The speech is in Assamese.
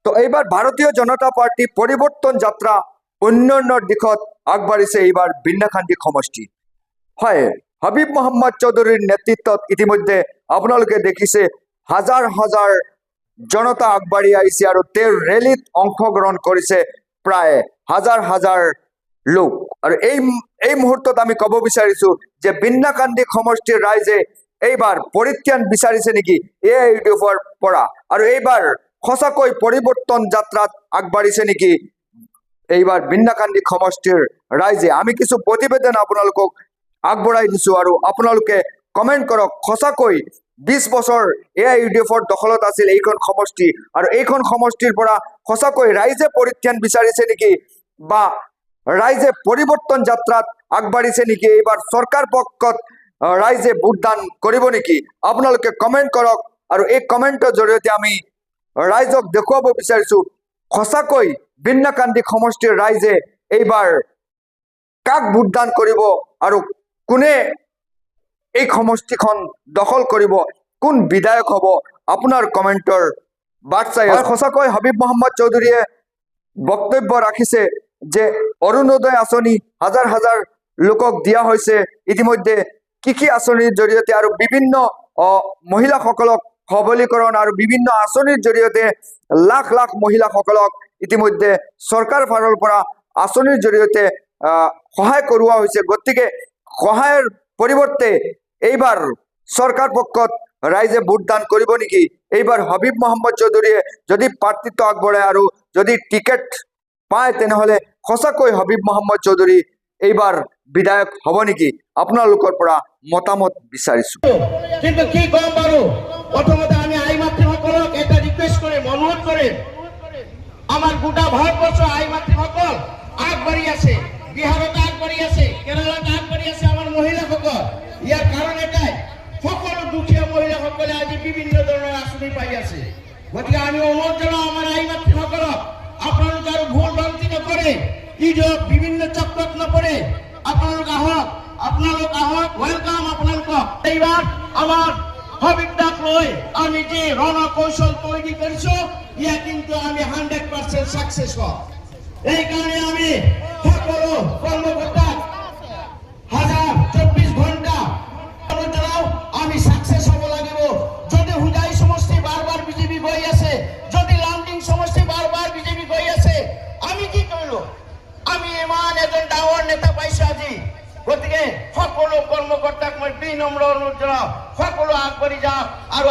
তো এইবাৰ ভাৰতীয় জনতা পাৰ্টি পৰিৱৰ্তন যাত্ৰা উন্নয়নৰ দিশত আগবাঢ়িছে এইবাৰ বিন্নাখান্দি সমষ্টি। হয়, হাবিব মহম্মদ চৌধুৰীৰ নেতৃত্বত ইতিমধ্যে আপোনালোকে দেখিছে হাজাৰ হাজাৰ জনতা আগবাঢ়ি আহিছে আৰু তেওঁৰ ৰেলীত অংশগ্ৰহণ কৰিছে প্ৰায় হাজাৰ হাজাৰ লোক। আৰু এই মুহূৰ্তত আমি ক'ব বিচাৰিছো যে বিন্নাখান্দি সমষ্টিৰ ৰাইজে এইবাৰ পৰিত্ৰাণ বিচাৰিছে নেকি AIUDFৰ পৰা, আৰু এইবাৰ সঁচাকৈ পৰিৱৰ্তন যাত্ৰাত আগবাঢ়িছে নেকি এইবাৰ বিন্নাখান্দি সমষ্টিৰ ৰাইজে। আমি কিছু প্ৰতিবেদন আপোনালোকক আগবঢ়াই দিছো আৰু আপোনালোকে কমেণ্ট কৰক, সঁচাকৈ 20 বছৰ AIUDFৰ দখলত আছিল এইখন সমষ্টি, আৰু এইখন সমষ্টিৰ পৰা সঁচাকৈ ৰাইজে পৰিত্ৰাণ বিচাৰিছে নেকি বা ৰাইজে পৰিৱৰ্তন যাত্ৰাত আগবাঢ়িছে নেকি, এইবাৰ চৰকাৰ পক্ষত ৰাইজে ভোটদান কৰিব নেকি, আপোনালোকে কমেণ্ট কৰক। আৰু এই কমেণ্টৰ জৰিয়তে আমি ৰাইজক দেখুৱাব বিচাৰিছো সঁচাকৈ বিন্নাখান্দি সমষ্টিৰ ৰাইজে এইবাৰ কাক ভোটদান কৰিব আৰু কোনে এই সমষ্টিখন দখল কৰিব, কোন বিধায়ক হ'ব, আপোনাৰ কমেণ্টৰ বাট চাই সঁচাকৈ হাবিব মহম্মদ চৌধুৰীয়ে বক্তব্য ৰাখিছে যে অৰুণোদয় আঁচনি হাজাৰ হাজাৰ লোকক দিয়া হৈছে ইতিমধ্যে, কি আঁচনিৰ জৰিয়তে আৰু বিভিন্ন মহিলাসকলক সবলীকৰণ আৰু বিভিন্ন আঁচনিৰ জৰিয়তে লাখ লাখ মহিলাসকলক ইতিমধ্যে চৰকাৰ ফালৰ পৰা আঁচনিৰ জৰিয়তে সহায় কৰোৱা হৈছে। গতিকে সহায়ৰ পৰিৱৰ্তে এইবাৰ চৰকাৰ পক্ষত ৰাইজে ভোটদান কৰিব নেকি, এইবাৰ হাবিব মহম্মদ চৌধুৰীয়ে যদি প্ৰাৰ্থিত্ব আগবঢ়ায় আৰু যদি টিকেট পায় তেনেহ'লে সঁচাকৈ হাবিব মহম্মদ চৌধুৰী এইবাৰ বিধায়ক হ'ব নেকি, আপোনালোকৰ পৰা মতামত বিচাৰিছো। কিন্তু কি কম বাৰু, প্ৰথমতে আমি আই মাতৃসকলক এটা ৰিকুৱেষ্ট কৰিম, অনুৰোধ কৰিম, আমাৰ গোটা ভাৰতবৰ্ষ আই মাতৃসকল আগবাঢ়ি আছে, বিহাৰত আগবাঢ়ি আছে, কেৰালাত আগবাঢ়ি আছে আমাৰ মহিলাসকল। ইয়াৰ কাৰণ এটাই, সকলো দুখীয়া মহিলাসকলে আজি বিভিন্ন ধৰণৰ আঁচনি পাই আছে। গতিকে আমি অনুৰোধ জনাওঁ আমাৰ আই মাতৃসকলক, আপোনালোকে আৰু ভুল ভ্ৰান্তি নকৰে, বিভিন্ন চক্ৰত নপৰে, আপোনালোক আহক, ওয়েলকাম আপোনালোকক। এইবাৰ আমাৰ হাবিবদাক লৈ আমি যে ৰণকৌশল তৈৰি কৰিছো, ইয়া কিন্তু আমি 100% সাকসেস হব। এই কারণে আমি সকলো কর্মকর্তাক 24 ঘন্টা চালাও, আমি সাকসেস হব লাগিব। যদি হুজাই সমষ্টি বারবার বিজেপি গৈ আছে, যদি লামডিং সমষ্টি বারবার বিজেপি গৈ আছে, আমি কি কৰিলো, আমি ইমান এজন ডাঙৰ নেতা পাইছো আজি। গতিকে সকলো কৰ্মকৰ্তাক মই বিনম্ৰ অনুৰোধ জনাওঁ, সকলো আগবাঢ়ি যাওক আৰু